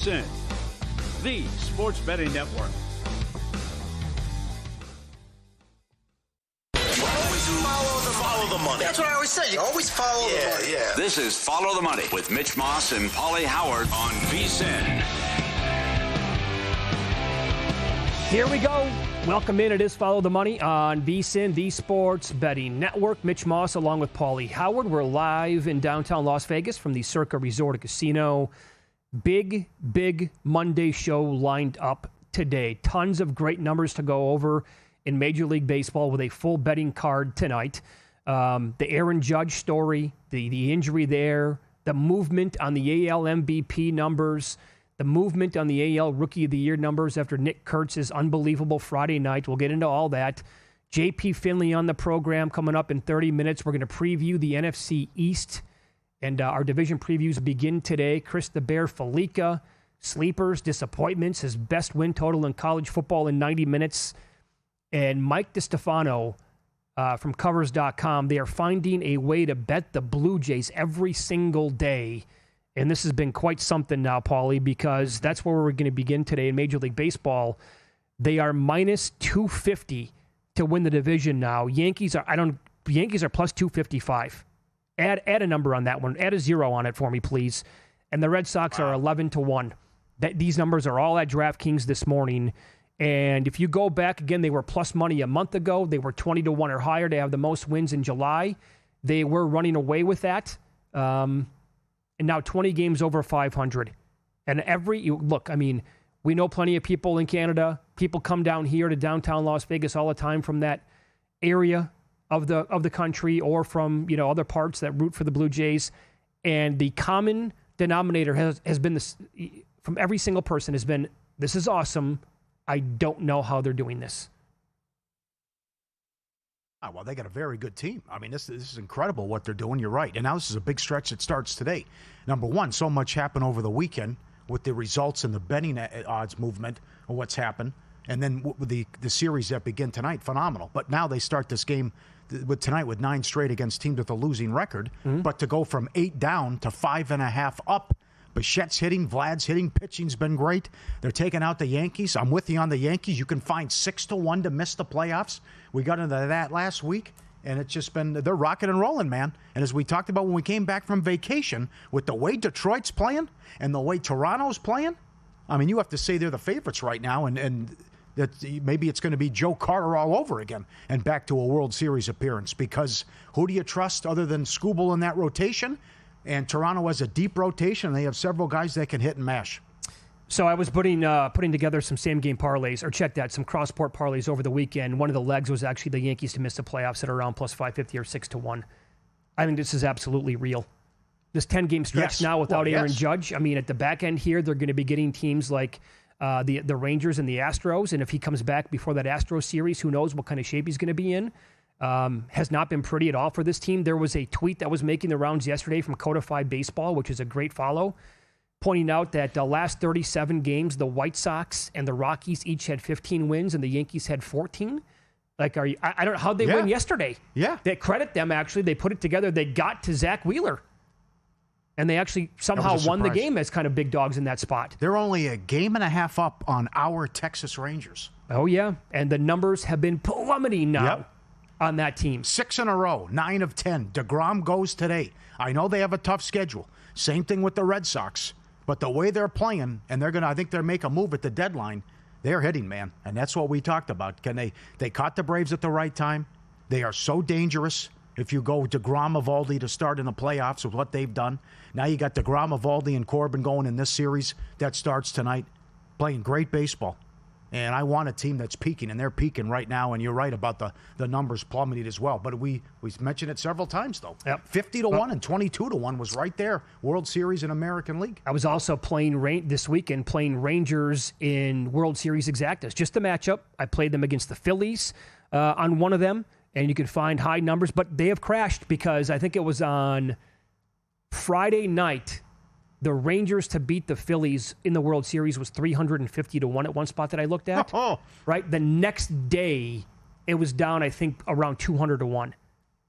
VSiN, the sports betting network. Follow the money. That's what I always say. You always follow the money. Yeah. This is Follow the Money with Mitch Moss and Paulie Howard on VSiN. Here we go. Welcome in. It is Follow the Money on VSiN, the sports betting network. Mitch Moss along with Paulie Howard. We're live in downtown Las Vegas from the Circa Resort and Casino. Big Monday show lined up today. Tons of great numbers to go over in Major League Baseball with a full betting card tonight. The Aaron Judge story, the injury there, the movement on the AL MVP numbers, the movement on the AL Rookie of the Year numbers after Nick Kurtz's unbelievable Friday night. We'll get into all that. JP Finley on the program coming up in 30 minutes. We're going to preview the NFC East, and our division previews begin today. Chris the Bear Felica, sleepers, disappointments, his best win total in college football in 90 minutes. And Mike DiStefano from Covers.com, they are finding a way to bet the Blue Jays every single day. And this has been quite something now, Paulie, because that's where we're going to begin today in Major League Baseball. They are minus 250 to win the division now. Yankees are plus 255. Add a number on that one. Add a 0 on it for me, please. And the Red Sox are 11-1. These numbers are all at DraftKings this morning. And if you go back again, they were plus money a month ago. They were 20-1 or higher. They have the most wins in July. They were running away with that. And now 20 games over 500. And we know plenty of people in Canada. People come down here to downtown Las Vegas all the time from that area of the country or from other parts that root for the Blue Jays. And the common denominator has been this from every single person has been, this is awesome. I don't know how they're doing this. Oh, well, they got a very good team. I mean, this is incredible what they're doing. You're right. And now this is a big stretch that starts today. Number one, so much happened over the weekend with the results and the betting odds movement of what's happened. And then with the series that begin tonight, phenomenal. But now they start this game tonight with 9 straight against teams with a losing record. Mm-hmm. But to go from 8 down to 5.5 up, Bichette's hitting, Vlad's hitting, pitching's been great. They're taking out the Yankees. I'm with you on the Yankees. You can find 6-1 to miss the playoffs. We got into that last week, and it's just been, they're rocking and rolling, man. And as we talked about when we came back from vacation, with the way Detroit's playing and the way Toronto's playing, I mean, you have to say they're the favorites right now, and that maybe it's going to be Joe Carter all over again and back to a World Series appearance, because who do you trust other than Skubal in that rotation? And Toronto has a deep rotation. They have several guys that can hit and mash. So I was putting together some same-game parlays, or some cross-sport parlays over the weekend. One of the legs was actually the Yankees to miss the playoffs at around plus 550 or 6-1. I think this is absolutely real. This 10-game stretch now without Aaron Judge. I mean, at the back end here, they're going to be getting teams like the Rangers and the Astros. And if he comes back before that Astros series, who knows what kind of shape he's going to be in. Has not been pretty at all for this team. There was a tweet that was making the rounds yesterday from Codified Baseball, which is a great follow, pointing out that the last 37 games, the White Sox and the Rockies each had 15 wins and the Yankees had 14. I don't know how they win yesterday. Yeah. They credit them, actually. They put it together. They got to Zach Wheeler. And they actually somehow won the game as kind of big dogs in that spot. They're only a game and a half up on our Texas Rangers. Oh, yeah. And the numbers have been plummeting now. Yep. On that team. 6 in a row, 9 of 10. DeGrom goes today. I know they have a tough schedule. Same thing with the Red Sox. But the way they're playing, and I think they'll make a move at the deadline, they're hitting, man. And that's what we talked about. They caught the Braves at the right time. They are so dangerous. If you go DeGrom, Eovaldi to start in the playoffs with what they've done. Now you got DeGrom, Eovaldi, and Corbin going in this series that starts tonight. Playing great baseball. And I want a team that's peaking, and they're peaking right now. And you're right about the numbers plummeted as well. But we mentioned it several times, though. Yep. 50-1 and 22-1 was right there. World Series and American League. I was also playing this weekend, playing Rangers in World Series Exactas. Just the matchup. I played them against the Phillies on one of them, and you can find high numbers. But they have crashed because I think it was on Friday night. The Rangers to beat the Phillies in the World Series was 350-1 at one spot that I looked at. Right? The next day, it was down, I think, around 200-1.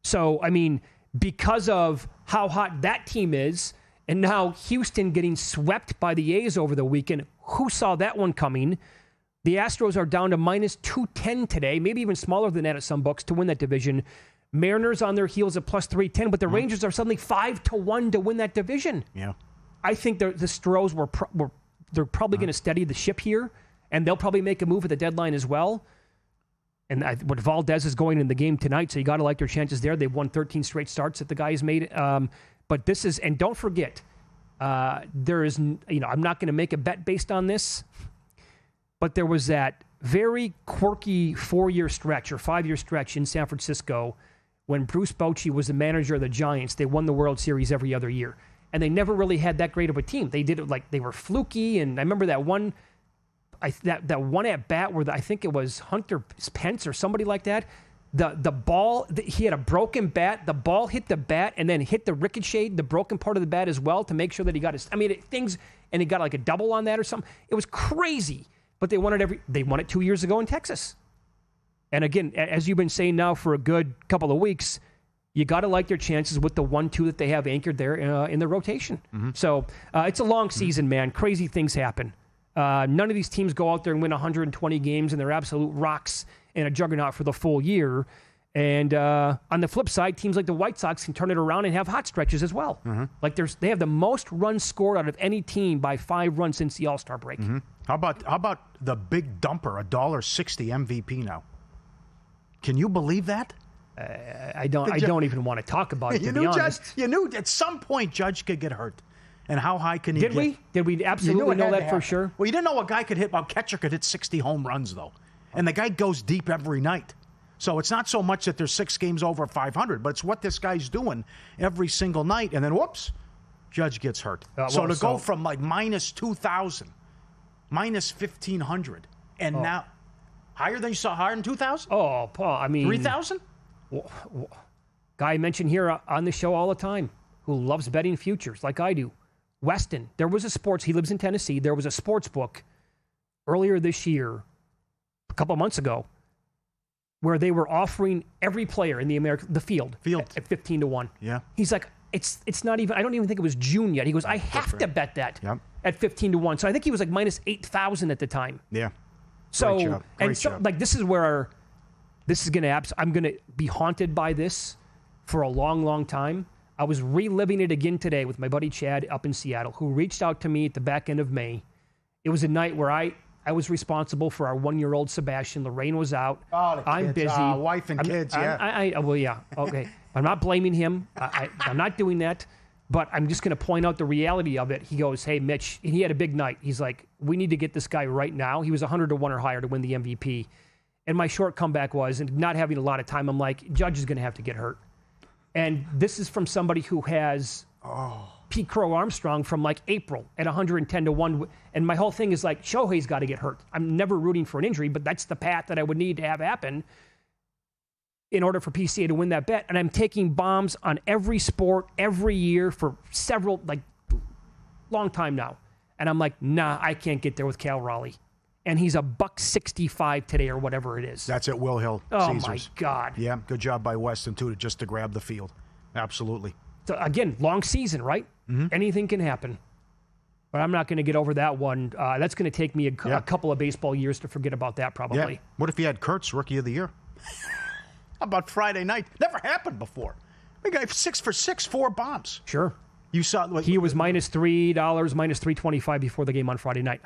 So, I mean, because of how hot that team is And now Houston getting swept by the A's over the weekend. Who saw that one coming? The Astros are down to minus 210 today, maybe even smaller than that at some books to win that division. Mariners on their heels at plus 310, but the Rangers are suddenly 5-1 to win that division. Yeah. I think the Stros they're probably going to steady the ship here, and they'll probably make a move at the deadline as well. And what Valdez is going in the game tonight, so you got to like their chances there. They've won 13 straight starts that the guys made. But this is, and don't forget, there is, I'm not going to make a bet based on this, but there was that very quirky 4-year stretch or 5-year stretch in San Francisco when Bruce Bochy was the manager of the Giants. They won the World Series every other year. And they never really had that great of a team. They did it like they were fluky. And I remember that one, that one at bat where I think it was Hunter Pence or somebody like that. The ball, he had a broken bat. The ball hit the bat and then hit the ricochet, the broken part of the bat as well to make sure that he got his, and he got like a double on that or something. It was crazy. But they won it 2 years ago in Texas. And again, as you've been saying now for a good couple of weeks, you got to like their chances with the 1-2 that they have anchored there in the rotation. Mm-hmm. So it's a long season, man. Crazy things happen. None of these teams go out there and win 120 games, and they're absolute rocks and a juggernaut for the full year. And on the flip side, teams like the White Sox can turn it around and have hot stretches as well. Mm-hmm. Like they have the most runs scored out of any team by 5 runs since the All-Star break. Mm-hmm. How about the big dumper, $1.60 MVP now? Can you believe that? I don't even want to talk about it, to be honest. You knew at some point Judge could get hurt. And how high can he get? Did we absolutely know that for sure? Well, you didn't know a catcher could hit 60 home runs, though. And the guy goes deep every night. So it's not so much that there's 6 games over 500, but it's what this guy's doing every single night. And then, whoops, Judge gets hurt. Go from like minus 2,000, minus 1,500, and now higher than 2,000? Oh, Paul, I mean. 3,000? Guy I mentioned here on the show all the time who loves betting futures like I do. Weston. He lives in Tennessee. There was a sports book earlier this year, a couple of months ago, where they were offering every player in the field. At 15-1. Yeah. He's like, it's not even, I don't even think it was June yet. He goes, I have to bet that at 15-1. So I think he was like minus 8,000 at the time. Yeah. So, Great job. Like this is where I'm going to be haunted by this for a long, long time. I was reliving it again today with my buddy Chad up in Seattle, who reached out to me at the back end of May. It was a night where I was responsible for our 1-year-old Sebastian. Lorraine was out. I'm busy. Wife and kids, yeah. Well, yeah. Okay. I'm not blaming him. I'm not doing that. But I'm just going to point out the reality of it. He goes, hey, Mitch, and he had a big night. He's like, we need to get this guy right now. He was 100-1 or higher to win the MVP. And my short comeback was, and not having a lot of time, I'm like, Judge is going to have to get hurt. And this is from somebody who has Pete Crow Armstrong from like April at 110-1. And my whole thing is like, Shohei's got to get hurt. I'm never rooting for an injury, but that's the path that I would need to have happen in order for PCA to win that bet. And I'm taking bombs on every sport every year for long time now. And I'm like, nah, I can't get there with Cal Raleigh. And he's $1.65 today or whatever it is. That's at Will Hill. Oh, Caesars. my God. Yeah, good job by Weston, too, just to grab the field. Absolutely. So, again, long season, right? Mm-hmm. Anything can happen. But I'm not going to get over that one. That's going to take me a couple of baseball years to forget about that, probably. Yeah. What if he had Kurtz Rookie of the Year? How about Friday night? Never happened before. We got 6 for 6, 4 bombs. Sure. You saw he was minus $3, minus $3.25 before the game on Friday night.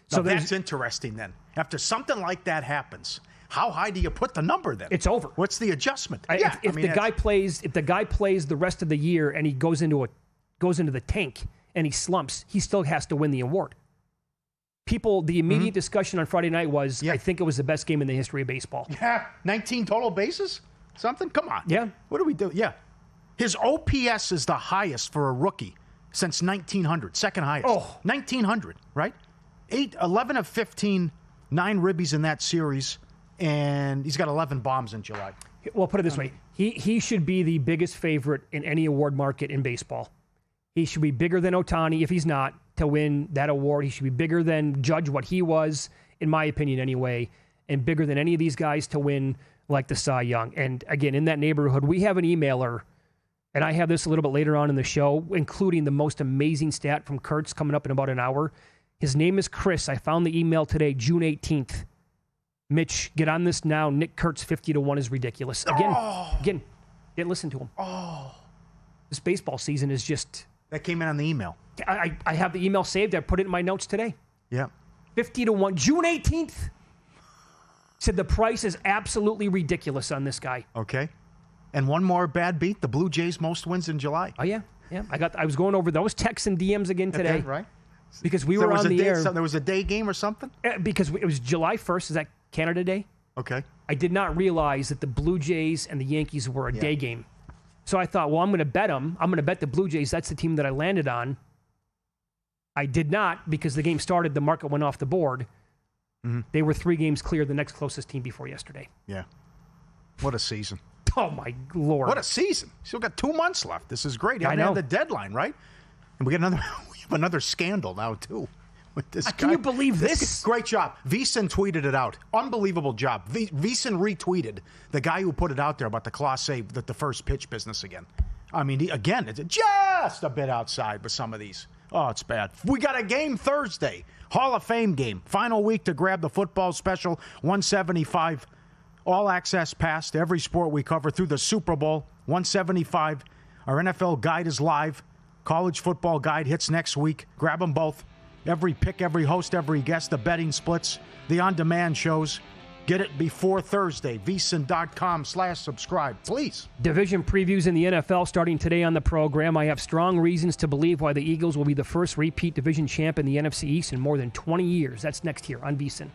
So that's interesting then. After something like that happens, how high do you put the number then? It's over. What's the adjustment? If the guy plays the rest of the year and he goes into the tank and he slumps, he still has to win the award. The immediate discussion on Friday night was, I think it was the best game in the history of baseball. Yeah, 19 total bases? Something? Come on. Yeah. What do we do? Yeah. His OPS is the highest for a rookie since 1900, second highest. 1900, right? 11 of 15, 9 ribbies in that series, and he's got 11 bombs in July. Well, put it this way. He should be the biggest favorite in any award market in baseball. He should be bigger than Ohtani, if he's not, to win that award. He should be bigger than Judge, what he was, in my opinion anyway, and bigger than any of these guys to win like the Cy Young. And again, in that neighborhood, we have an emailer and I have this a little bit later on in the show, including the most amazing stat from Kurtz coming up in about an hour. His name is Chris. I found the email today, June 18th. Mitch, get on this now. Nick Kurtz, 50-1 is ridiculous. Again, didn't listen to him. This baseball season is just... That came in on the email. I have the email saved. I put it in my notes today. Yeah. 50-1. June 18th. Said the price is absolutely ridiculous on this guy. Okay. And one more bad beat. The Blue Jays most wins in July. Oh, yeah. Yeah. I was going over those texts and DMs again today. Okay, right. Because we were on the air. There was a day game or something? Because it was July 1st. Is that Canada Day? Okay. I did not realize that the Blue Jays and the Yankees were a day game. So I thought, well, I'm going to bet them. I'm going to bet the Blue Jays. That's the team that I landed on. I did not because the game started. The market went off the board. Mm-hmm. They were 3 games clear, the next closest team before yesterday. Yeah. What a season. Oh, my Lord. What a season. Still got 2 months left. This is great. I know. The deadline, right? And we have another scandal now, too. With this guy. Can you believe this? Great job. VSiN tweeted it out. Unbelievable job. VSiN retweeted the guy who put it out there about the Class A, the first pitch business again. I mean, it's just a bit outside with some of these. Oh, it's bad. We got a game Thursday. Hall of Fame game. Final week to grab the football special. 175 all-access pass to every sport we cover through the Super Bowl. 175. Our NFL guide is live. College football guide hits next week. Grab them both. Every pick, every host, every guest, the betting splits, the on-demand shows. Get it before Thursday. VSiN.com/subscribe, please. Division previews in the NFL starting today on the program. I have strong reasons to believe why the Eagles will be the first repeat division champ in the NFC East in more than 20 years. That's next here on VSiN.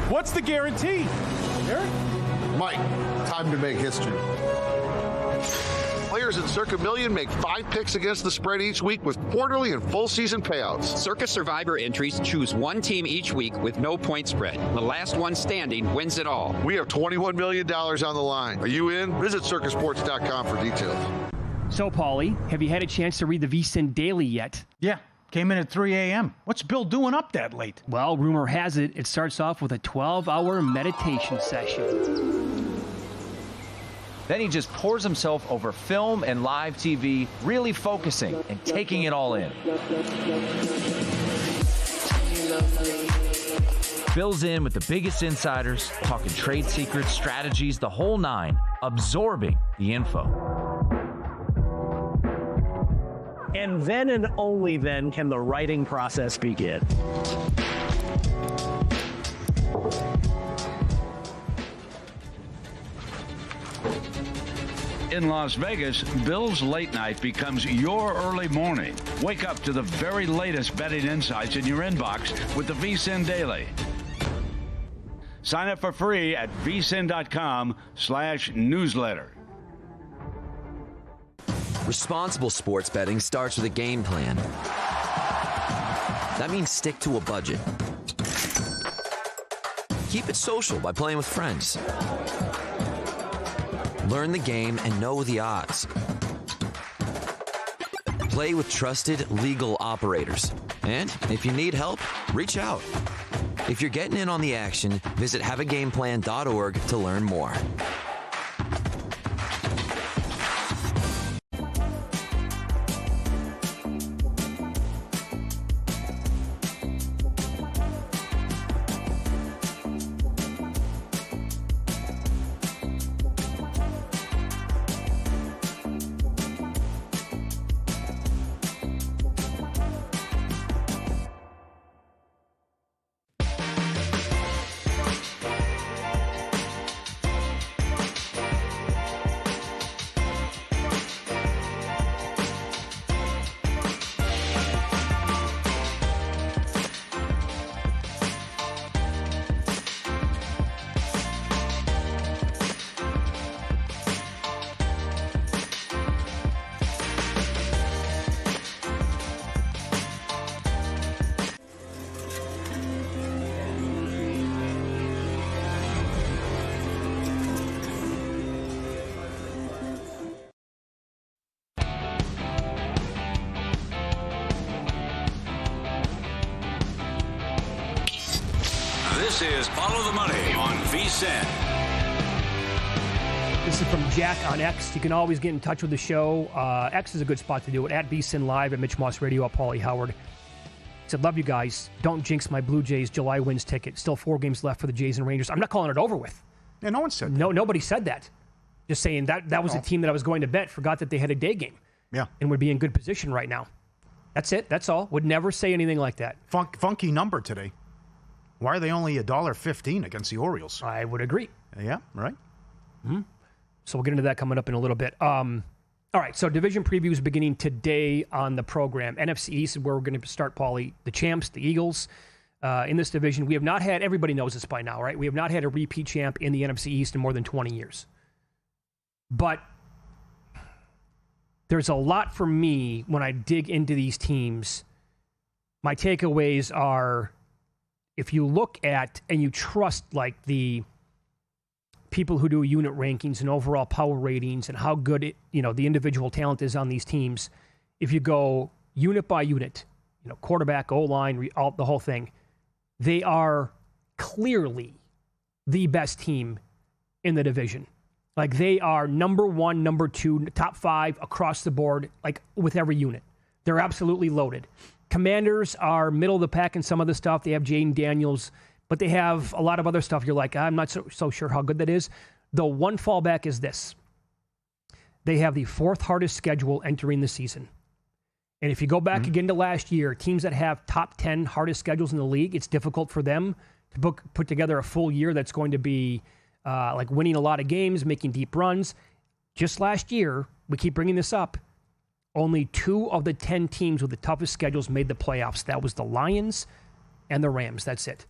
What's the guarantee? Eric? Mike, time to make history. Players at Circa Million make 5 picks against the spread each week with quarterly and full season payouts. Circa Survivor entries choose one team each week with no point spread. The last one standing wins it all. We have $21 million on the line. Are you in? Visit circasports.com for details. So, Paulie, have you had a chance to read the VSiN Daily yet? Yeah. Came in at 3 a.m. What's Bill doing up that late? Well, rumor has it, it starts off with a 12-hour meditation session. Then he just pours himself over film and live TV, really focusing and taking it all in. Bill's in with the biggest insiders, talking trade secrets, strategies, the whole nine, absorbing the info. And then and only then can the writing process begin. In Las Vegas, Bill's late night becomes your early morning. Wake up to the very latest betting insights in your inbox with the VSiN Daily. Sign up for free at vsin.com/newsletter. Responsible sports betting starts with a game plan. That means stick to a budget. Keep it social by playing with friends. Learn the game and know the odds. Play with trusted legal operators. And if you need help, reach out. If you're getting in on the action, visit haveagameplan.org to learn more. This is Follow the Money on VSiN. This is from Jack on X. You can always get in touch with the show. X is a good spot to do it. At VSiN Live, at Mitch Moss Radio, at Paulie Howard. Said, love you guys. Don't jinx my Blue Jays July wins ticket. Still 4 games left for the Jays and Rangers. I'm not calling it over with. Yeah, no one said that. No, nobody said that. Just saying that was a team that I was going to bet. Forgot that they had a day game. Yeah. And would be in good position right now. That's it. That's all. Would never say anything like that. Funky number today. Why are they only $1.15 against the Orioles? I would agree. Yeah, right. Mm-hmm. So we'll get into that coming up in a little bit. All right, so division previews beginning today on the program. NFC East is where we're going to start, Paulie. The champs, the Eagles. In this division, we have not had, everybody knows this by now, right? We have not had a repeat champ in the NFC East in more than 20 years. But there's a lot for me when I dig into these teams. My takeaways are, if you look at and you trust like the people who do unit rankings and overall power ratings and how good the individual talent is on these teams, if you go unit by unit, quarterback, O-line, the whole thing, they are clearly the best team in the division. Like, they are number 1, number 2, top 5 across the board, like with every unit. They're absolutely loaded. Commanders are middle of the pack in some of the stuff. They have Jaden Daniels, but they have a lot of other stuff. You're like, I'm not so sure how good that is. The one fallback is this. They have the 4th hardest schedule entering the season. And if you go back again to last year, teams that have top 10 hardest schedules in the league, it's difficult for them to put together a full year that's going to be like winning a lot of games, making deep runs. Just last year, we keep bringing this up, only 2 of the 10 teams with the toughest schedules made the playoffs. That was the Lions and the Rams. That's it.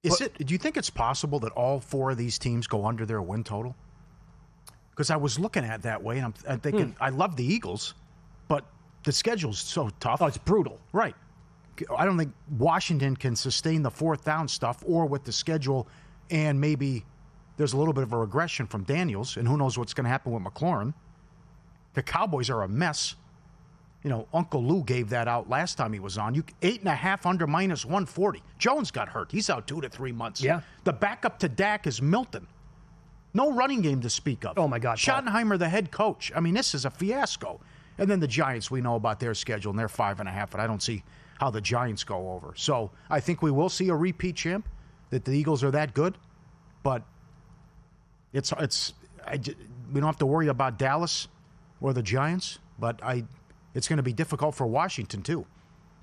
Do you think it's possible that all 4 of these teams go under their win total? Because I was looking at it that way, and I'm thinking, I love the Eagles, but the schedule's so tough. Oh, it's brutal. Right. I don't think Washington can sustain the 4th down stuff, or with the schedule, and maybe there's a little bit of a regression from Daniels, and who knows what's going to happen with McLaurin. The Cowboys are a mess. Uncle Lou gave that out last time he was on. 8.5 under minus 140. Jones got hurt. He's out 2 to 3 months. Yeah. The backup to Dak is Milton. No running game to speak of. Oh, my God. Schottenheimer, the head coach. I mean, this is a fiasco. And then the Giants, we know about their schedule, and they're 5.5, and I don't see how the Giants go over. So I think we will see a repeat champ, that the Eagles are that good. But we don't have to worry about Dallas or the Giants, but it's going to be difficult for Washington, too,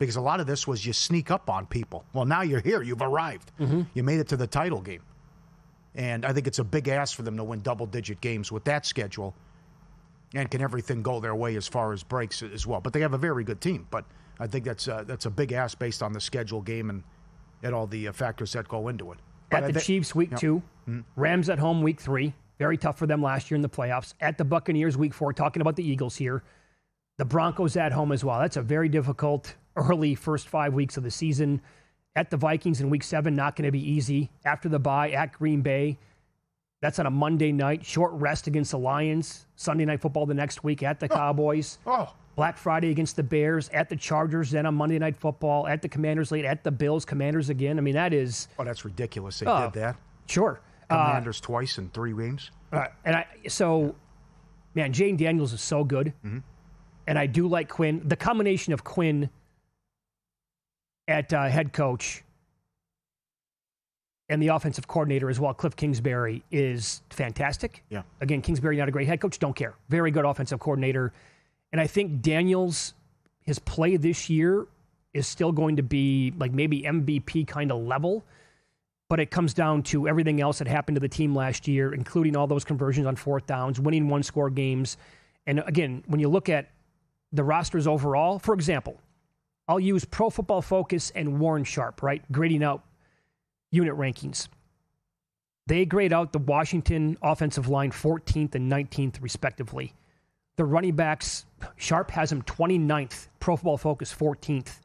because a lot of this was you sneak up on people. Well, now you're here. You've arrived. Mm-hmm. You made it to the title game. And I think it's a big ask for them to win double-digit games with that schedule. And can everything go their way as far as breaks as well? But they have a very good team. But I think that's a big ask based on the schedule game and all the factors that go into it. At the Chiefs, week 2. Mm-hmm. Rams at home, week 3. Very tough for them last year in the playoffs. At the Buccaneers, week 4. Talking about the Eagles here. The Broncos at home as well. That's a very difficult early first 5 weeks of the season. At the Vikings in week 7, not going to be easy. After the bye, at Green Bay. That's on a Monday night. Short rest against the Lions. Sunday Night Football the next week at the Cowboys. Black Friday against the Bears. At the Chargers. Then on Monday Night Football. At the Commanders late. At the Bills. Commanders again. I mean, that is... Oh, that's ridiculous. They did that. Sure. Commanders twice in 3 games. Man, Jaden Daniels is so good. Mm-hmm. And I do like Quinn. The combination of Quinn at head coach and the offensive coordinator as well, Cliff Kingsbury, is fantastic. Yeah. Again, Kingsbury, not a great head coach. Don't care. Very good offensive coordinator. And I think Daniels, his play this year is still going to be like maybe MVP kind of level. But it comes down to everything else that happened to the team last year, including all those conversions on 4th downs, winning 1-score games. And again, when you look at the rosters overall, for example, I'll use Pro Football Focus and Warren Sharp, right? Grading out unit rankings. They grade out the Washington offensive line 14th and 19th, respectively. The running backs, Sharp has them 29th, Pro Football Focus 14th.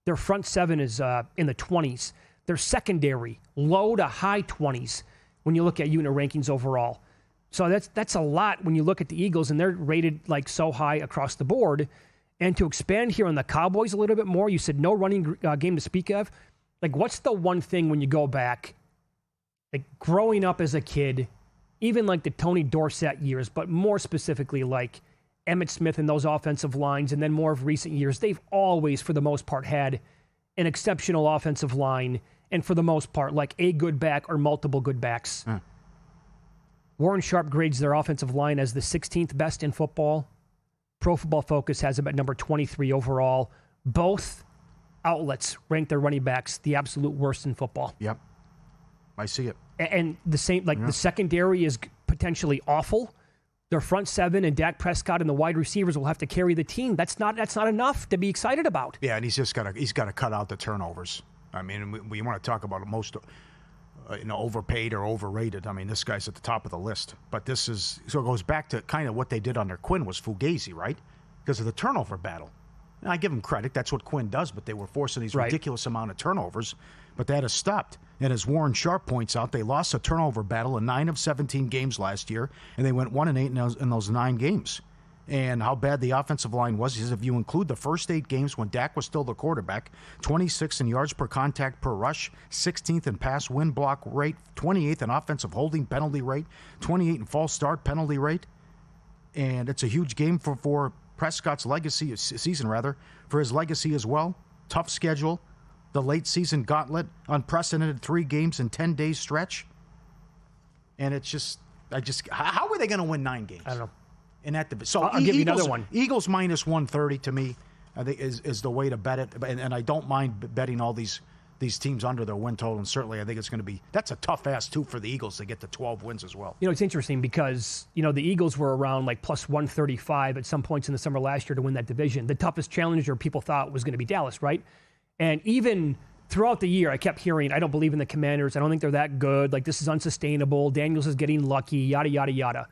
Their front 7 is in the 20s. Their secondary, low to high 20s when you look at unit rankings overall. So that's a lot when you look at the Eagles, and they're rated like so high across the board. And to expand here on the Cowboys a little bit more, you said no running game to speak of. Like, what's the one thing when you go back, like growing up as a kid, even like the Tony Dorsett years, but more specifically like Emmitt Smith and those offensive lines, and then more of recent years, they've always, for the most part, had an exceptional offensive line, and for the most part, like a good back or multiple good backs. Warren Sharp grades their offensive line as the 16th best in football. Pro Football Focus has them at number 23 overall. Both outlets rank their running backs the absolute worst in football. Yep. I see it. And the same, like the secondary is potentially awful. Their front seven and Dak Prescott and the wide receivers will have to carry the team. That's not enough to be excited about. Yeah, and he's got to cut out the turnovers. I mean, we want to talk about most overpaid or overrated. I mean, this guy's at the top of the list. But this is so it goes back to kind of what they did under Quinn was Fugazi, right? Because of the turnover battle. And I give him credit. That's what Quinn does, but they were forcing these ridiculous amount of turnovers. But that has stopped. And as Warren Sharp points out, they lost a turnover battle in 9 of 17 games last year, and they went 1-8 in those 9 games. And how bad the offensive line was is if you include the first 8 games when Dak was still the quarterback, 26th in yards per contact per rush, 16th in pass win block rate, 28th in offensive holding penalty rate, 28th in false start penalty rate. And it's a huge game for Prescott's legacy, season rather, for his legacy as well. Tough schedule. The late season gauntlet, unprecedented 3 games in 10 days stretch. And it's just, how are they going to win 9 games? I don't know. In that division. So I'll give you another one. Eagles minus 130 to me, I think is the way to bet it. And I don't mind betting all these teams under their win total. And certainly I think it's going to be, that's a tough ask too for the Eagles to get to 12 wins as well. It's interesting because, the Eagles were around like plus 135 at some points in the summer last year to win that division. The toughest challenger people thought was going to be Dallas, right? And even throughout the year, I kept hearing, I don't believe in the Commanders. I don't think they're that good. Like, this is unsustainable. Daniels is getting lucky, yada, yada, yada.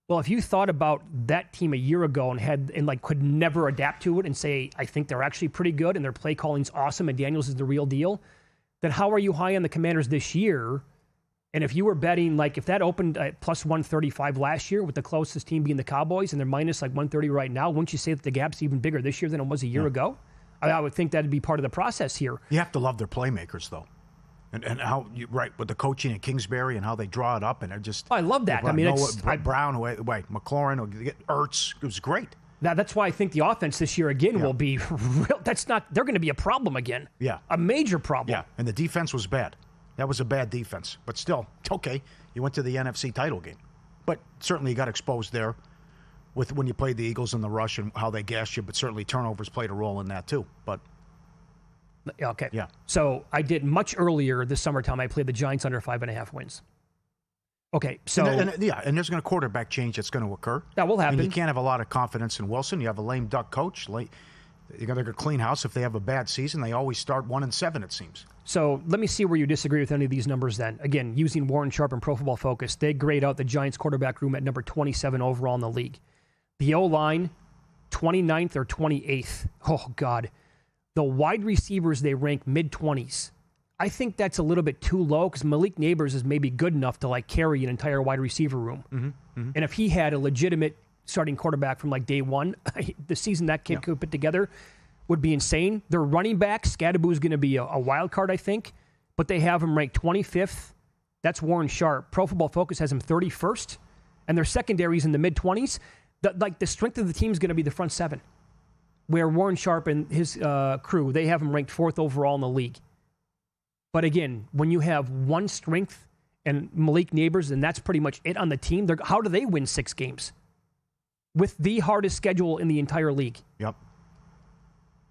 Well, if you thought about that team a year ago and could never adapt to it and say, I think they're actually pretty good and their play calling's awesome and Daniels is the real deal, then how are you high on the Commanders this year? And if you were betting, like, if that opened at plus 135 last year with the closest team being the Cowboys and they're minus like 130 right now, wouldn't you say that the gap's even bigger this year than it was a year ago? I would think that'd be part of the process here. You have to love their playmakers, though. And how, with the coaching at Kingsbury and how they draw it up. And they're just. I love that. I mean, Brown, McLaurin, Ertz, it was great. That's why I think the offense this year again will be real. They're going to be a problem again. Yeah. A major problem. Yeah. And the defense was bad. That was a bad defense. But still, okay. You went to the NFC title game. But certainly you got exposed there. When you played the Eagles in the rush and how they gassed you, but certainly turnovers played a role in that too. But okay, yeah. So I did much earlier this summertime. I played the Giants under 5.5 wins. Okay, so and there's going to quarterback change that's going to occur. That will happen. And you can't have a lot of confidence in Wilson. You have a lame duck coach. You got to clean house. If they have a bad season, they always start 1-7. It seems. So let me see where you disagree with any of these numbers. Then again, using Warren Sharp and Pro Football Focus, they grade out the Giants quarterback room at number 27 overall in the league. The O-line, 29th or 28th. Oh, God. The wide receivers, they rank mid-20s. I think that's a little bit too low because Malik Neighbors is maybe good enough to carry an entire wide receiver room. And if he had a legitimate starting quarterback from day one, the season that kid could put together would be insane. Their running back, Scadaboo, is going to be a wild card, I think, but they have him ranked 25th. That's Warren Sharp. Pro Football Focus has him 31st, and their secondary's in the mid-20s. The strength of the team is going to be the front seven, where Warren Sharp and his crew, they have him ranked 4th overall in the league. But again, when you have one strength and Malik Neighbors, and that's pretty much it on the team, how do they win 6 games? With the hardest schedule in the entire league. Yep.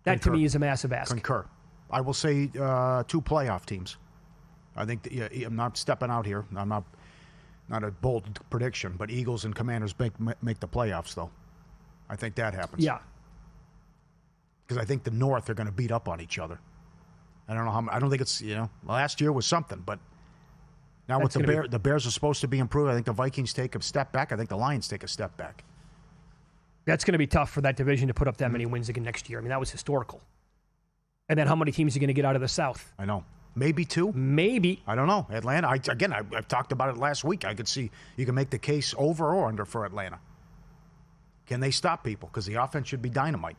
That to me is a massive ask. Concur. I will say 2 playoff teams. I think I'm not stepping out here. I'm not a bold prediction, but Eagles and Commanders make the playoffs, though. I think that happens. Yeah. Because I think the North are going to beat up on each other. I don't know how. I don't think it's last year was something, but now with the Bears are supposed to be improved. I think the Vikings take a step back. I think the Lions take a step back. That's going to be tough for that division to put up that many wins again next year. I mean, that was historical. And then how many teams are going to get out of the South? I know. Maybe 2. Maybe. I don't know. Atlanta. I've talked about it last week. I could see you can make the case over or under for Atlanta. Can they stop people? Because the offense should be dynamite.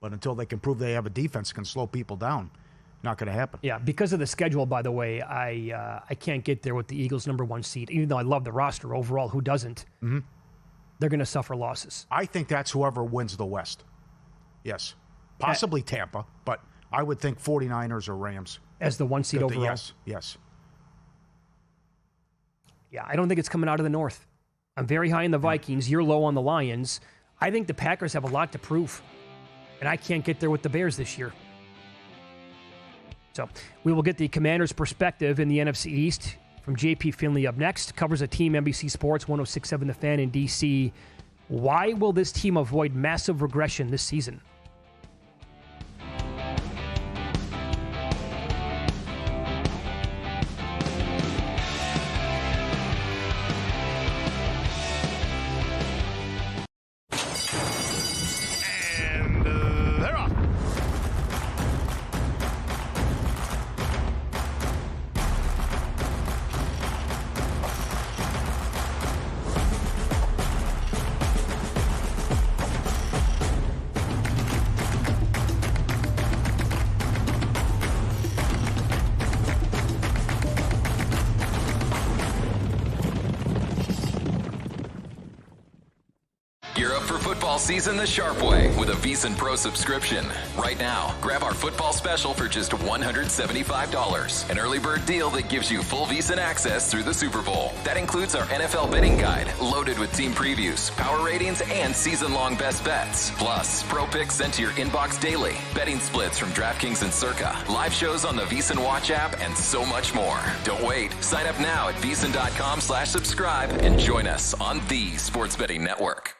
But until they can prove they have a defense that can slow people down. Not going to happen. Yeah, because of the schedule, by the way, I can't get there with the Eagles' number 1 seed. Even though I love the roster overall, who doesn't? Mm-hmm. They're going to suffer losses. I think that's whoever wins the West. Yes. Possibly Tampa, but I would think 49ers or Rams. As the 1 seed overall? Yes. Yeah, I don't think it's coming out of the North. I'm very high in the Vikings. You're low on the Lions. I think the Packers have a lot to prove, and I can't get there with the Bears this year. So we will get the Commanders' perspective in the NFC East from JP Finley up next. Covers a team, NBC Sports, 106.7 The Fan in D.C. Why will this team avoid massive regression this season? Season the sharp way with a VSiN Pro subscription. Right now, grab our football special for just $175. An early bird deal that gives you full VSiN access through the Super Bowl. That includes our NFL betting guide, loaded with team previews, power ratings, and season-long best bets. Plus, pro picks sent to your inbox daily, betting splits from DraftKings and Circa, live shows on the VSiN Watch app, and so much more. Don't wait. Sign up now at VSiN.com/subscribe and join us on the Sports Betting Network.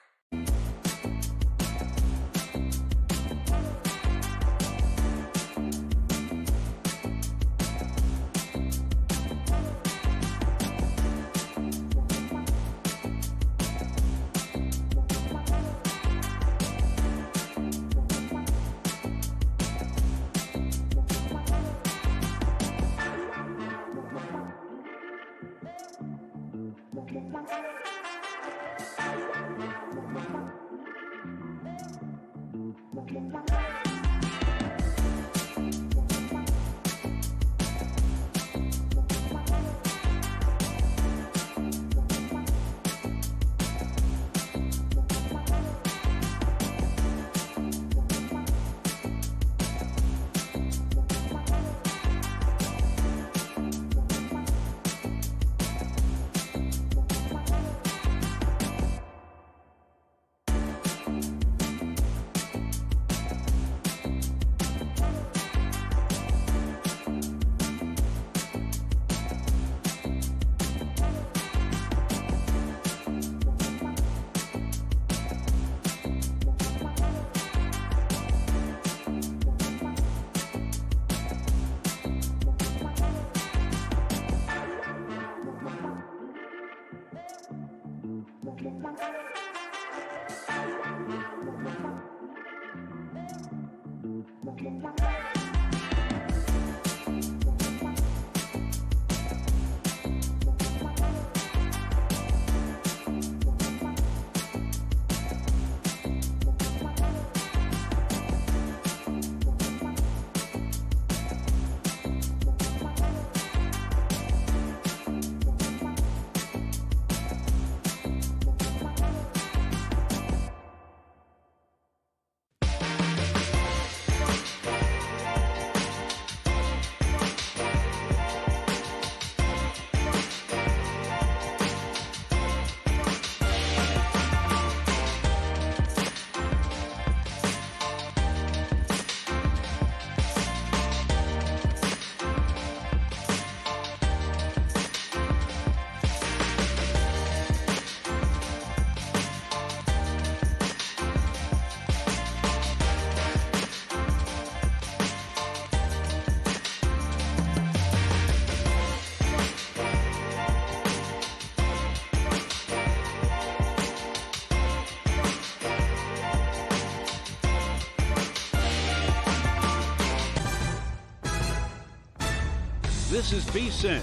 This is VSiN,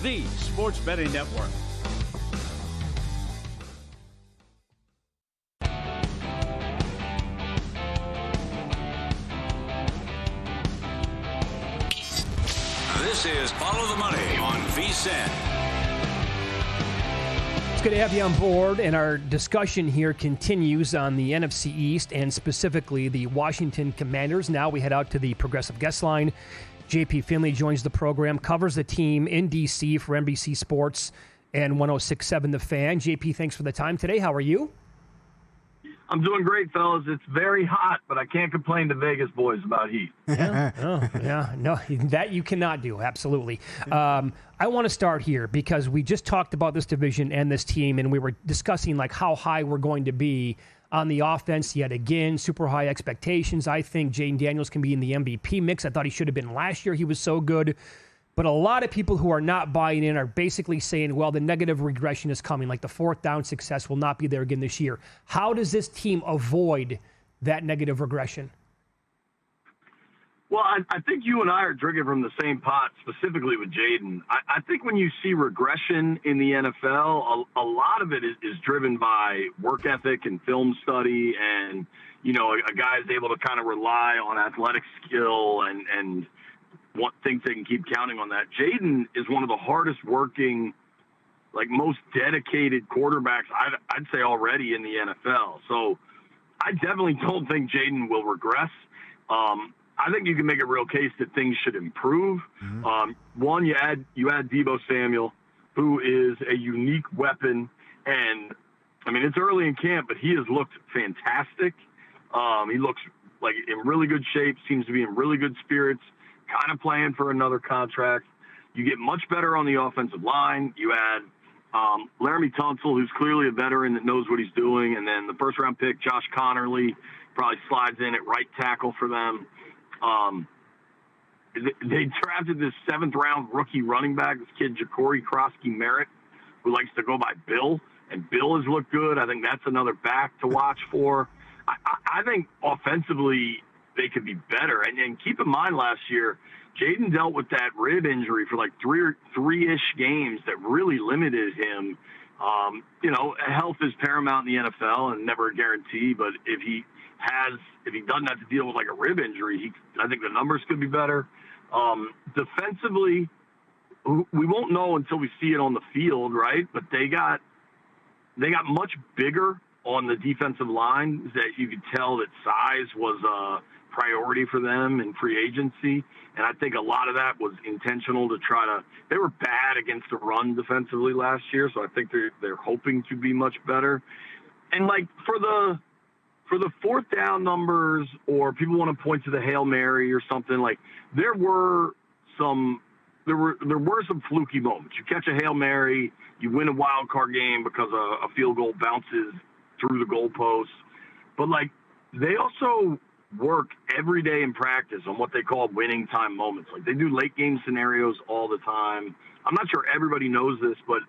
the Sports Betting Network. This is Follow the Money on VSiN. It's good to have you on board, and our discussion here continues on the NFC East and specifically the Washington Commanders. Now we head out to the Progressive Guest Line. JP Finley joins the program, covers the team in D.C. for NBC Sports and 106.7 The Fan. JP, thanks for the time today. How are you? I'm doing great, fellas. It's very hot, but I can't complain to Vegas boys about heat. Yeah. No, that you cannot do. Absolutely. I want to start here because we just talked about this division and this team, and we were discussing like how high we're going to be on the offense yet again. Super high expectations. I think Jaden Daniels can be in the MVP mix. I thought he should have been last year. He was so good. But a lot of people who are not buying in are basically saying, well, the negative regression is coming, like the fourth down success will not be there again this year. How does this team avoid that negative regression? Well, I think you and I are drinking from the same pot, specifically with Jaden. I think when you see regression in the NFL, a lot of it is driven by work ethic and film study, and, you know, a guy is able to kind of rely on athletic skill and thinks they can keep counting on that. Jaden is one of the hardest working, like most dedicated quarterbacks I'd say already in the NFL. So I definitely don't think Jaden will regress. I think you can make a real case that things should improve. One, you add Deebo Samuel, who is a unique weapon, and I mean it's early in camp, but he has looked fantastic. He looks like in really good shape, seems to be in really good spirits, kind of playing for another contract. You get much better on the offensive line. You add Laramie Tunsil, who's clearly a veteran that knows what he's doing, and then the first-round pick, Josh Connerly, probably slides in at right tackle for them. They drafted this seventh-round rookie running back, this kid Ja'Cory Krosky-Merritt, who likes to go by Bill, and Bill has looked good. I think that's another back to watch for. I think offensively they could be better. And keep in mind last year, Jaden dealt with that rib injury for like three-ish games that really limited him. You know, health is paramount in the NFL and never a guarantee, but if he doesn't have to deal with like a rib injury, I think the numbers could be better. Defensively, we won't know until we see it on the field, right? But they got much bigger on the defensive line that you could tell that size was a priority for them in free agency. And I think a lot of that was intentional to they were bad against the run defensively last year. So I think they're hoping to be much better. And like for the fourth down numbers, or people want to point to the Hail Mary or something, like there were some fluky moments. You catch a Hail Mary, you win a wild card game because a field goal bounces through the goalposts. But like they also work every day in practice on what they call winning time moments. Like they do late game scenarios all the time. I'm not sure everybody knows this, but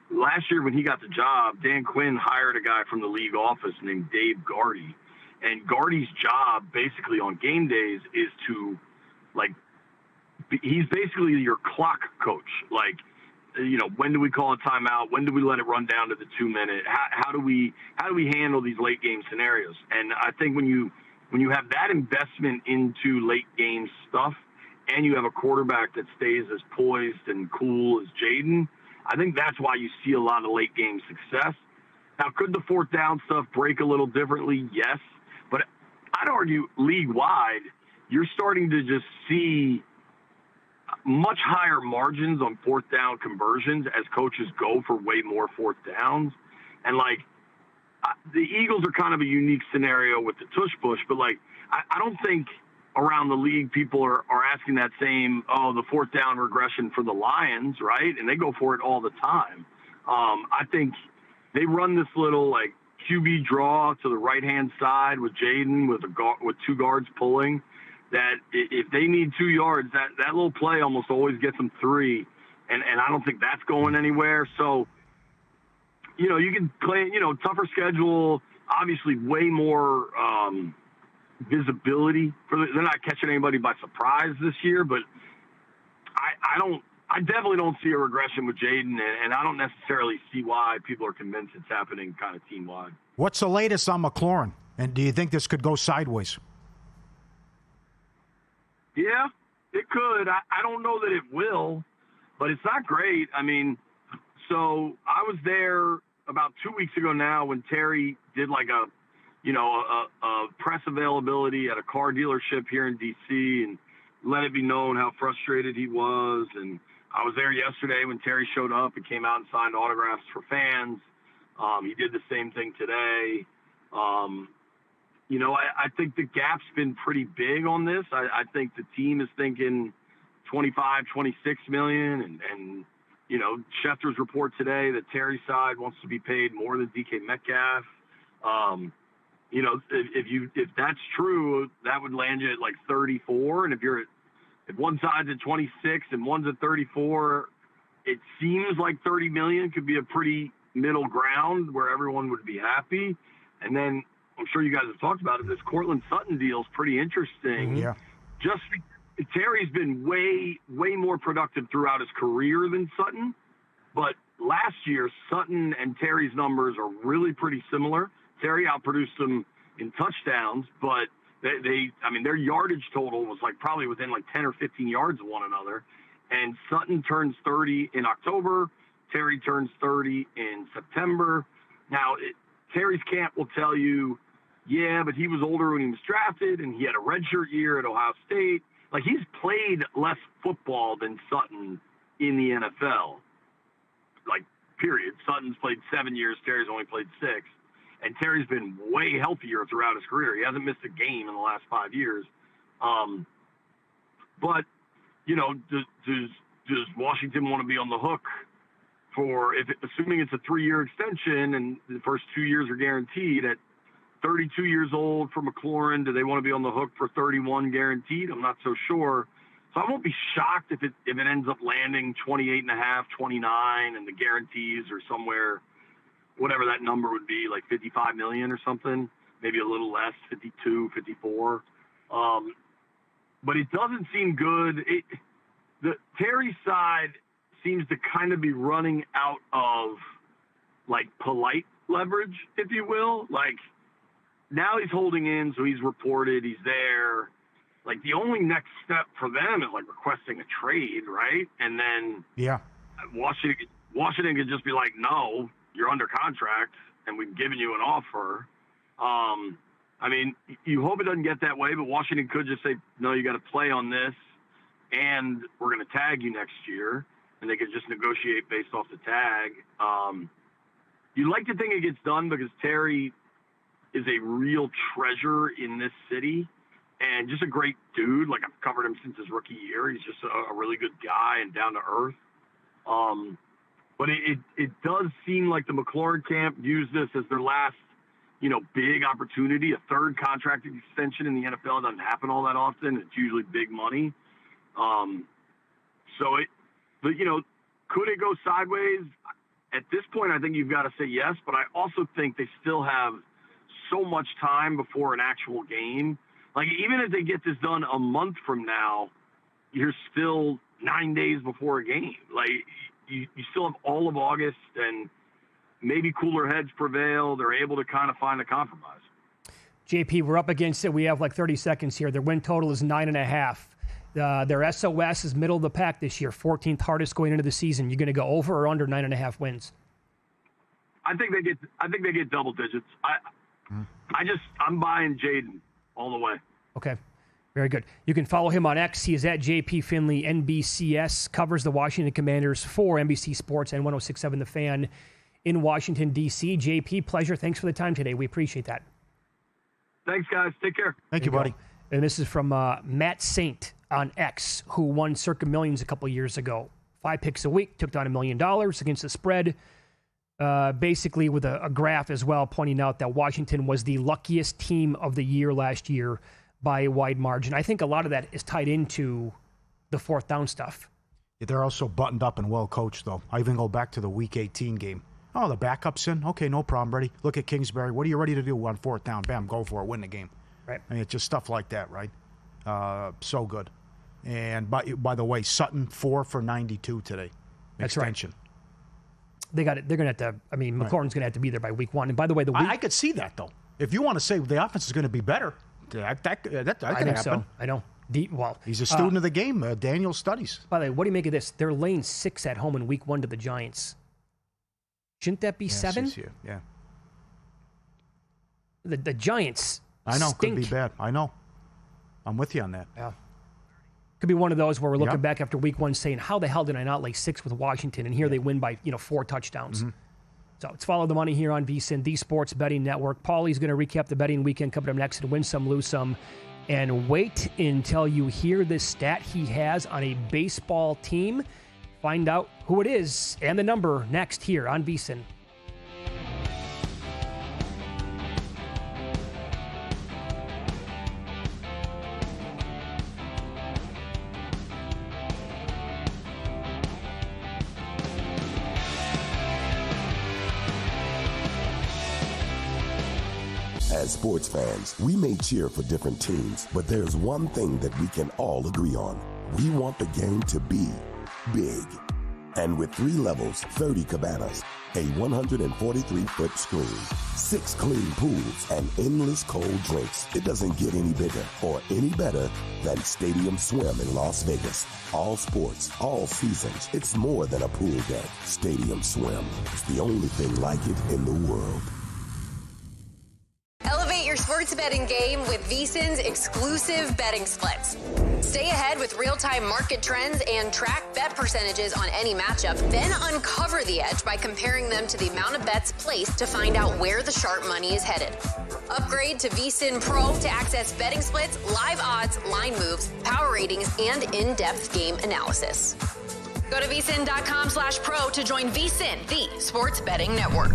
last year when he got the job, Dan Quinn hired a guy from the league office named Dave Gardy. And Gardy's job basically on game days is to, like, he's basically your clock coach. Like, you know, when do we call a timeout? When do we let it run down to the 2-minute? How do we handle these late game scenarios? And I think when you have that investment into late game stuff and you have a quarterback that stays as poised and cool as Jaden, I think that's why you see a lot of late game success. Now, could the fourth down stuff break a little differently? Yes. But I'd argue league-wide, you're starting to just see much higher margins on fourth down conversions as coaches go for way more fourth downs. And, like, the Eagles are kind of a unique scenario with the tush-push, but, like, I don't think around the league people are asking that same, the fourth down regression for the Lions, right? And they go for it all the time. I think they run this little, like, QB draw to the right-hand side with Jaden with two guards pulling, that if they need 2 yards, that little play almost always gets them 3, and I don't think that's going anywhere. So, you know, you can play, you know, tougher schedule, obviously way more visibility. They're not catching anybody by surprise this year, but I definitely don't see a regression with Jaden, and I don't necessarily see why people are convinced it's happening kind of team-wide. What's the latest on McLaurin, and do you think this could go sideways? Yeah, It could. I don't know that it will, but it's not great. I mean, so I was there about 2 weeks ago now when Terry did like a press availability at a car dealership here in D.C. and let it be known how frustrated he was. And I was there yesterday when Terry showed up and came out and signed autographs for fans. He did the same thing today. I think the gap's been pretty big on this. I think the team is thinking 25, 26 million. And Schefter's report today that Terry's side wants to be paid more than DK Metcalf. If that's true, that would land you at like 34. And if one side's at 26 and one's at 34, it seems like 30 million could be a pretty middle ground where everyone would be happy. And then I'm sure you guys have talked about it. This Cortland Sutton deal is pretty interesting. Yeah. Just Terry's been way, way more productive throughout his career than Sutton. But last year, Sutton and Terry's numbers are really pretty similar. Terry outproduced them in touchdowns, but their yardage total was like probably within like 10 or 15 yards of one another. And Sutton turns 30 in October. Terry turns 30 in September. Now, Terry's camp will tell you, yeah, but he was older when he was drafted, and he had a redshirt year at Ohio State. Like, he's played less football than Sutton in the NFL. Like, period. Sutton's played 7 years. Terry's only played 6. And Terry's been way healthier throughout his career. He hasn't missed a game in the last 5 years. But, does Washington want to be on the hook for, assuming it's a 3-year extension and the first 2 years are guaranteed, at 32 years old for McLaurin, do they want to be on the hook for 31 guaranteed? I'm not so sure. So I won't be shocked if it ends up landing 28.5, 29, and the guarantees are somewhere, whatever that number would be, like 55 million or something, maybe a little less, 52, 54. But it doesn't seem good. The Terry side seems to kind of be running out of like polite leverage, if you will. Like, now he's holding in, so he's reported, he's there. Like, the only next step for them is like requesting a trade, right? And then Washington could just be like, no, you're under contract and we've given you an offer. You hope it doesn't get that way, but Washington could just say, no, you got to play on this and we're going to tag you next year. And they could just negotiate based off the tag. You like to think it gets done because Terry is a real treasure in this city and just a great dude. Like, I've covered him since his rookie year. He's just a really good guy and down to earth. But it does seem like the McLaurin camp used this as their last, big opportunity. A third contract extension in the NFL doesn't happen all that often. It's usually big money. But, could it go sideways? At this point, I think you've got to say yes, but I also think they still have so much time before an actual game. Like, even if they get this done a month from now, you're still 9 days before a game. Like, you still have all of August, and maybe cooler heads prevail. They're able to kind of find a compromise. JP, we're up against it. We have like 30 seconds here. Their win total is 9.5. Their SOS is middle of the pack this year, 14th hardest going into the season. You going to go over or under 9.5 wins? I think they get double digits. I'm buying Jaden all the way. Okay, very good. You can follow him on X. He is at JP Finley NBCS. Covers the Washington Commanders for NBC Sports and 106.7 The Fan in Washington D.C. JP, pleasure. Thanks for the time today. We appreciate that. Thanks, guys. Take care. Thank you, buddy. And this is from Matt Saint on X, who won Circa Millions a couple years ago. 5 picks a week, took down $1 million against the spread. Basically with a graph as well, pointing out that Washington was the luckiest team of the year last year by a wide margin. I think a lot of that is tied into the fourth down stuff. Yeah, they're also buttoned up and well coached, though. I even go back to the Week 18 game. Oh, the backup's in? Okay, no problem. Ready? Look at Kingsbury. What are you ready to do on fourth down? Bam, go for it. Win the game. Right. I mean, it's just stuff like that, right? So good. And by the way, Sutton 4 for 92 today. That's extension. Right. They got it. They're going to have to. I mean, McLaurin's going to have to be there by week 1. And by the way, I could see that though. If you want to say the offense is going to be better, that could happen. So. I know. He's a student of the game. Daniel studies. By the way, what do you make of this? They're laying 6 at home in Week 1 to the Giants. Shouldn't that be 7? Yeah. The Giants I know. stink. Could be bad. I know. I'm with you on that. Yeah. Could be one of those where we're looking back after Week 1 saying, how the hell did I not lay 6 with Washington? And here they win by 4 touchdowns. So it's Follow the Money here on VSiN, the Sports Betting Network. Paulie's going to recap the betting weekend coming up next and win some, lose some. And wait until you hear this stat he has on a baseball team. Find out who it is and the number next here on VSiN. As sports fans, we may cheer for different teams, but there's one thing that we can all agree on. We want the game to be big. And with 3 levels, 30 cabanas, a 143-foot screen, 6 clean pools, and endless cold drinks, it doesn't get any bigger or any better than Stadium Swim in Las Vegas. All sports, all seasons. It's more than a pool deck. Stadium Swim. It's the only thing like it in the world. Elevate your sports betting game with VSiN's exclusive betting splits. Stay ahead with real-time market trends and track bet percentages on any matchup. Then uncover the edge by comparing them to the amount of bets placed to find out where the sharp money is headed. Upgrade to VSiN Pro to access betting splits, live odds, line moves, power ratings, and in-depth game analysis. Go to VSiN.com/pro to join VSiN, the Sports Betting Network.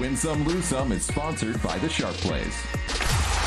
Win Some, Lose Some is sponsored by the Sharp Plays.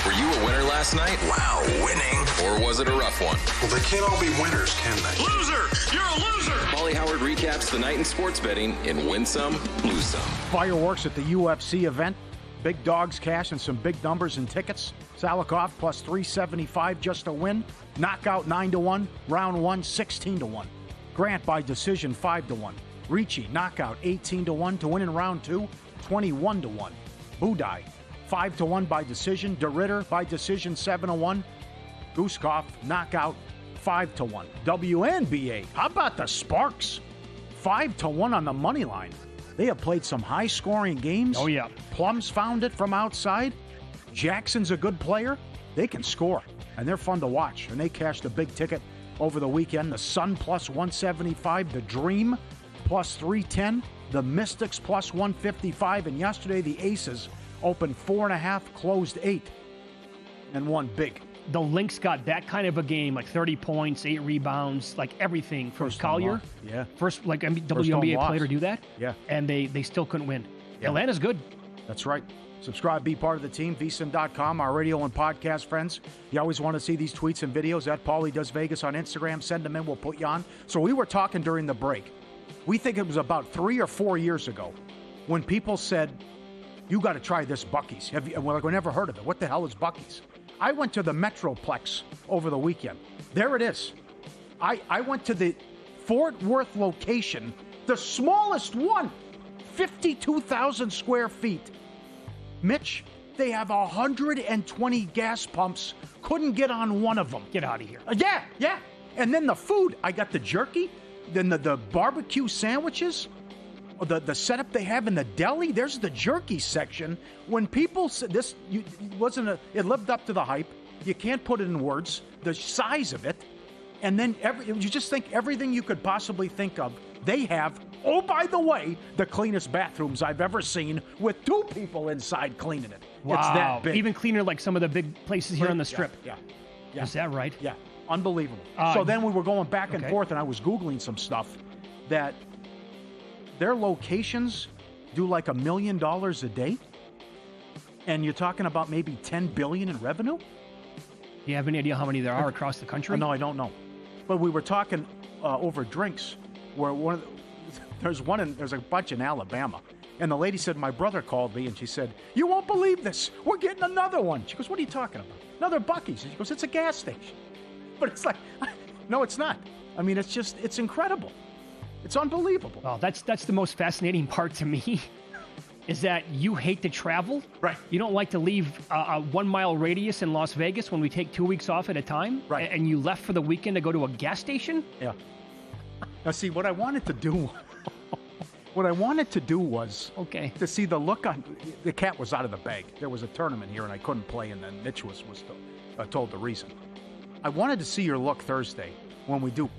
Were you a winner last night? Wow, winning. Or was it a rough one? Well, they can't all be winners, can they? Loser! You're a loser! Paulie Howard recaps the night in sports betting in Win Some, Lose Some. Fireworks at the UFC event. Big dogs cash and some big numbers in tickets. Salikov plus 375 just to win. Knockout 9-1. Round 1 16-1. Grant by decision 5-1. Ricci knockout 18-1 to win in round 2 21-1. Budai 5-1 by decision. DeRitter by decision 7-1. Guskov knockout 5-1. WNBA. How about the Sparks? 5-1 on the money line. They have played some high-scoring games. Oh, yeah. Plum's found it from outside. Jackson's a good player. They can score, and they're fun to watch. And they cashed a big ticket over the weekend. The Sun plus 175. The Dream plus 310. The Mystics plus 155. And yesterday, the Aces opened 4.5, closed 8, and won big. The Lynx got that kind of a game, like 30 points, 8 rebounds, like everything from Collier. Yeah. First, like WNBA player to do that. Yeah. And they still couldn't win. Yeah. Atlanta's good. That's right. Subscribe, be part of the team, VSiN.com, our radio and podcast friends. You always want to see these tweets and videos at Paulie Does Vegas on Instagram. Send them in, we'll put you on. So we were talking during the break. We think it was about 3 or 4 years ago when people said, you got to try this Buc-ee's. Well, I never heard of it. What the hell is Buc-ee's? I went to the Metroplex over the weekend. There it is. I went to the Fort Worth location, the smallest one, 52,000 square feet. Mitch, they have 120 gas pumps. Couldn't get on one of them. Get out of here. Yeah. And then the food. I got the jerky, then the barbecue sandwiches, the setup they have in the deli. There's the jerky section. When people said this, it lived up to the hype. You can't put it in words. The size of it, and then you just think everything you could possibly think of. They have. Oh, by the way, the cleanest bathrooms I've ever seen with 2 people inside cleaning it. Wow. It's that big. Even cleaner like some of the big places here on the Strip. Yeah. Is that right? Yeah. Unbelievable. So then we were going back and forth, and I was Googling some stuff that their locations do like $1 million a day, and you're talking about maybe $10 billion in revenue? Do you have any idea how many there are across the country? No, I don't know. But we were talking over drinks where there's a bunch in Alabama. And the lady said, my brother called me and she said, you won't believe this. We're getting another one. She goes, what are you talking about? Another Buc-ee's. She goes, it's a gas station. But it's like, no, it's not. I mean, it's incredible. It's unbelievable. Well, that's the most fascinating part to me is that you hate to travel. Right. You don't like to leave a 1 mile radius in Las Vegas when we take 2 weeks off at a time. Right. And you left for the weekend to go to a gas station? Yeah. Now, see, what I wanted to do was to see the look on the cat was out of the bag. There was a tournament here, and I couldn't play, and then Mitch was told the reason. I wanted to see your look Thursday when we do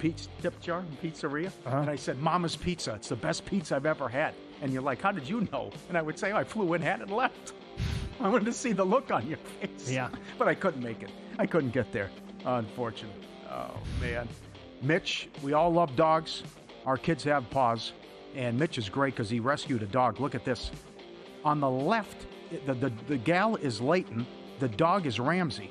tip jar and pizzeria, and I said, Mama's Pizza. It's the best pizza I've ever had. And you're like, how did you know? And I would say, I flew in, had it, left. I wanted to see the look on your face. Yeah. But I couldn't make it. I couldn't get there, unfortunately. Oh, man. Mitch, we all love dogs. Our kids have paws. And Mitch is great because he rescued a dog. Look at this. On the left, the gal is Leighton. The dog is Ramsey.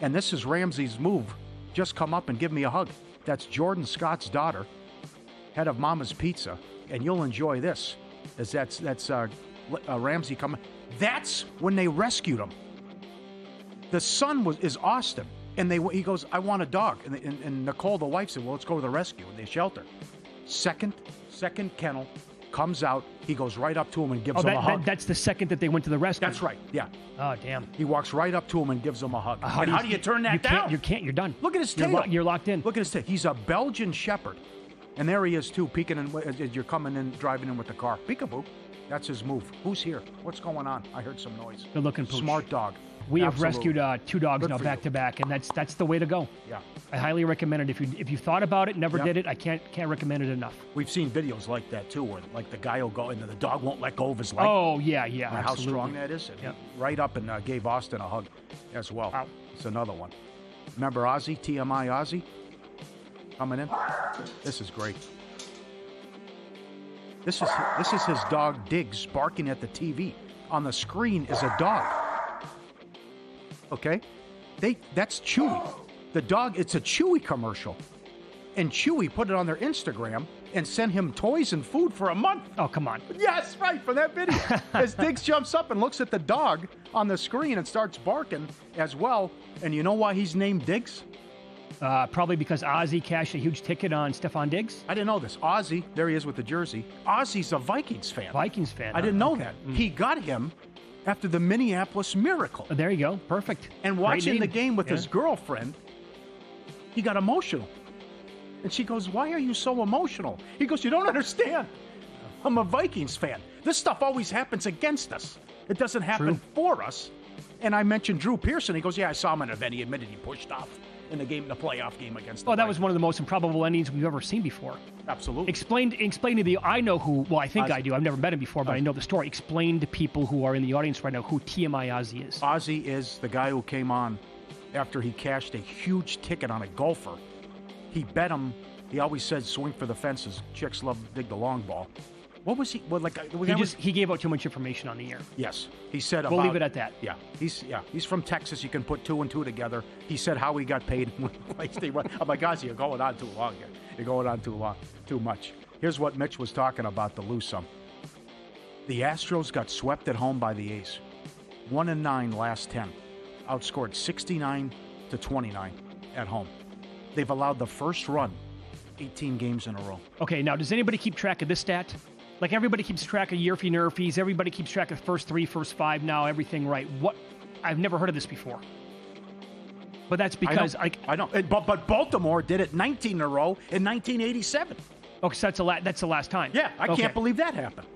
And this is Ramsey's move. Just come up and give me a hug. That's Jordan Scott's daughter, head of Mama's Pizza. And you'll enjoy this. That's Ramsey coming. That's when they rescued him. The son is Austin. And he goes, I want a dog. And Nicole, the wife, said, well, let's go to the rescue. And they shelter. Second kennel comes out. He goes right up to him and gives him a hug. That's the second that they went to the rescue. That's right. Yeah. Oh, damn. He walks right up to him and gives him a hug. How do you turn that down? You can't. You're done. Look at his tail. You're locked in. Look at his tail. He's a Belgian Shepherd. And there he is, too, peeking in as you're coming in, driving in with the car. Peekaboo. That's his move. Who's here? What's going on? I heard some noise. Good looking pooch. Smart dog. We have rescued 2 dogs now back to back, and that's the way to go. Yeah. I highly recommend it. If you thought about it, never did it, I can't recommend it enough. We've seen videos like that too, where like the guy will go and the dog won't let go of his leg. Oh yeah, How strong that is. Yep. Right up and gave Austin a hug as well. Wow. It's another one. Remember Ozzy, TMI Ozzy, coming in. This is great. This is his dog Diggs barking at the TV. on the screen is a dog. Okay? That's Chewy. The dog, it's a Chewy commercial. And Chewy put it on their Instagram and sent him toys and food for a month. Oh, come on. Yes, right, for that video. As Diggs jumps up and looks at the dog on the screen and starts barking as well. And you know why he's named Diggs? Probably because Ozzie cashed a huge ticket on Stephon Diggs. I didn't know this. Ozzie, there he is with the jersey. Ozzie's a Vikings fan. Vikings fan. I didn't know that. He got him after the Minneapolis Miracle. There you go. Perfect. And watching the game with his girlfriend, he got emotional. And she goes, "Why are you so emotional?" He goes, "You don't understand. I'm a Vikings fan. This stuff always happens against us. It doesn't happen for us." And I mentioned Drew Pearson. He goes, "Yeah, I saw him in an event. He admitted he pushed off in the playoff game against the that Vikings." was one of the most improbable endings we've ever seen before. Absolutely. Explain to the, I know who, well, I think I do. I've never met him before, but I know the story. Explain to people who are in the audience right now who TMI Ozzie is. Ozzie is the guy who came on after he cashed a huge ticket on a golfer. He bet him. He always said swing for the fences. Chicks love to dig the long ball. What was he? Well, He gave out too much information on the air. Yes, he said. We'll leave it at that. Yeah, he's from Texas. You can put 2 and 2 together. He said how he got paid. I'm like, Ozzie, you're going on too long here. You're going on too much. Here's what Mitch was talking about. The lose some. The Astros got swept at home by the A's. 1-9 last 10. Outscored 69-29 at home. They've allowed the first run 18 games in a row. Okay, now does anybody keep track of this stat? Like everybody keeps track of Yerfie Nerfies. Everybody keeps track of first 3, first 5 now, everything right. What? I've never heard of this before. But that's because... I know. But Baltimore did it 19 in a row in 1987. Okay, so that's the last time. Yeah, I can't believe that happened.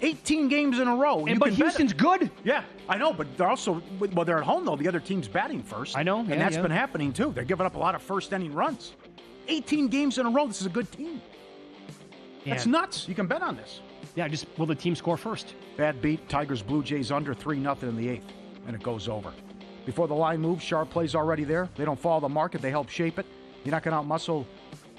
18 games in a row. But Houston's good. Yeah, I know, but they're also... Well, they're at home, though. The other team's batting first. I know. And that's been happening, too. They're giving up a lot of first-inning runs. 18 games in a row. This is a good team. That's nuts. You can bet on this. Yeah, will the team score first? Bad beat. Tigers, Blue Jays under 3-0 in the 8th, and it goes over. Before the line moves, sharp plays already there. They don't follow the market. They help shape it. You're not going to outmuscle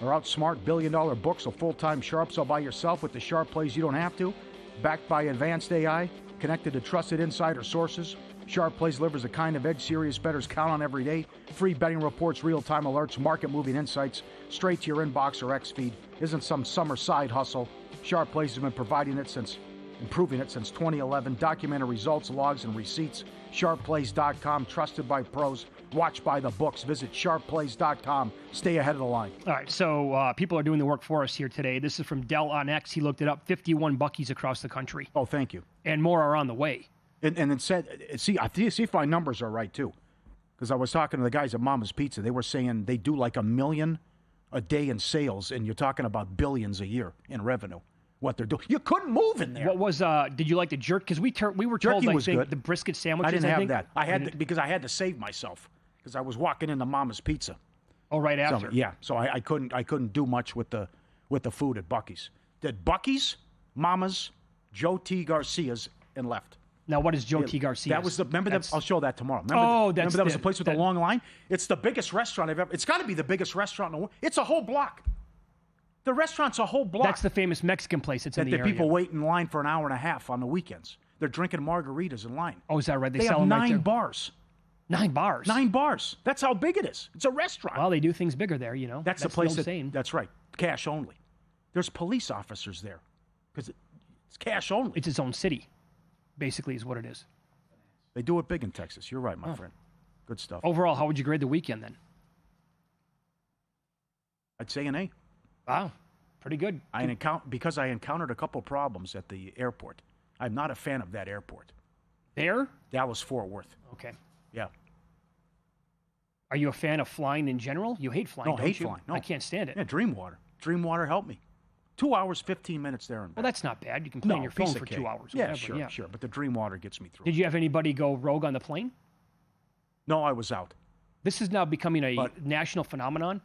or outsmart billion-dollar books of full-time sharps all by yourself with the sharp plays you don't have to. Backed by advanced AI, connected to trusted insider sources. Sharp Plays delivers the kind of edge serious bettors count on every day. Free betting reports, real-time alerts, market-moving insights, straight to your inbox or X feed. Isn't some summer side hustle. Sharp Plays has been improving it since 2011. Documented results, logs, and receipts. SharpPlays.com, trusted by pros, watched by the books. Visit SharpPlays.com. Stay ahead of the line. All right, so people are doing the work for us here today. This is from Dell on X. He looked it up. 51 Buc-ee's across the country. Oh, thank you. And more are on the way. And it said, see if my numbers are right, too. Because I was talking to the guys at Mama's Pizza. They were saying they do like $1 million a day in sales, and you're talking about billions a year in revenue. What they're doing. You couldn't move in there. What was, did you like the jerk? Because we were told like the brisket sandwiches. I didn't have that. Because I had to save myself. Because I was walking into Mama's Pizza. Oh, right after. So I couldn't do much with the food at Buc-ee's. Did Buc-ee's, Mama's, Joe T. Garcia's, and left. Now, what is Joe T. Garcia's? That was I'll show that tomorrow. Remember that was the place with the long line? It's the biggest restaurant I've ever... It's got to be the biggest restaurant in the world. It's a whole block. The restaurant's a whole block. That's the famous Mexican place. It's in the area. People wait in line for an hour and a half on the weekends. They're drinking margaritas in line. Oh, is that right? They sell have them 9 bars. 9 bars? 9 bars. That's how big it is. It's a restaurant. Well, they do things bigger there, you know. That's the place that's right. Cash only. There's police officers there because it's cash only. It's its own city, basically, is what it is. They do it big in Texas. You're right, my friend. Good stuff. Overall, how would you grade the weekend then? I'd say an A. Wow. Pretty good. Because I encountered a couple problems at the airport. I'm not a fan of that airport. There? Dallas-Fort Worth. Okay. Yeah. Are you a fan of flying in general? You hate flying, don't you? I hate flying. No. I can't stand it. Yeah, Dreamwater. Dreamwater helped me. 2 hours, 15 minutes there and back. Well, that's not bad. You can play on your phone for 2 hours. Yeah, whatever. sure. But the Dreamwater gets me through. Did you have anybody go rogue on the plane? No, I was out. This is now becoming a national phenomenon.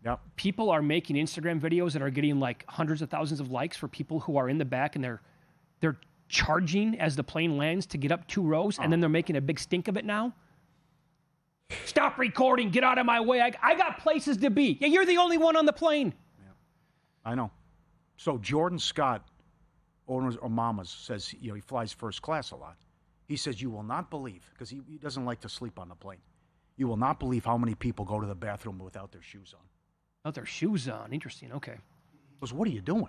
Yep. People are making Instagram videos that are getting like hundreds of thousands of likes for people who are in the back, and they're charging as the plane lands to get up 2 rows, and then they're making a big stink of it now. Stop recording. Get out of my way. I got places to be. Yeah, you're the only one on the plane. Yeah. I know. So Jordan Scott owners or mamas says, he flies first class a lot. He says, you will not believe, because he doesn't like to sleep on the plane. You will not believe how many people go to the bathroom without their shoes on. Without their shoes on. Interesting. Okay. He goes, what are you doing?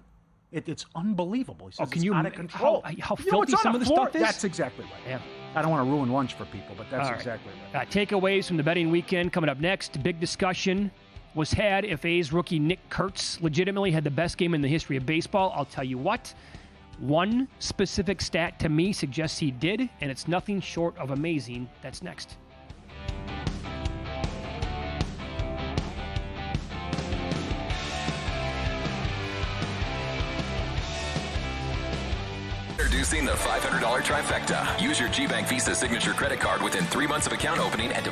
It's unbelievable. He says, can you out of control. How filthy some of the stuff is? That's exactly right. Yeah. I don't want to ruin lunch for people, but that's exactly right. Takeaways from the betting weekend coming up next. Big discussion was had if A's rookie Nick Kurtz legitimately had the best game in the history of baseball. I'll tell you what. One specific stat to me suggests he did, and it's nothing short of amazing. That's next. Introducing the $500 trifecta. Use your GBank Visa signature credit card within 3 months of account opening and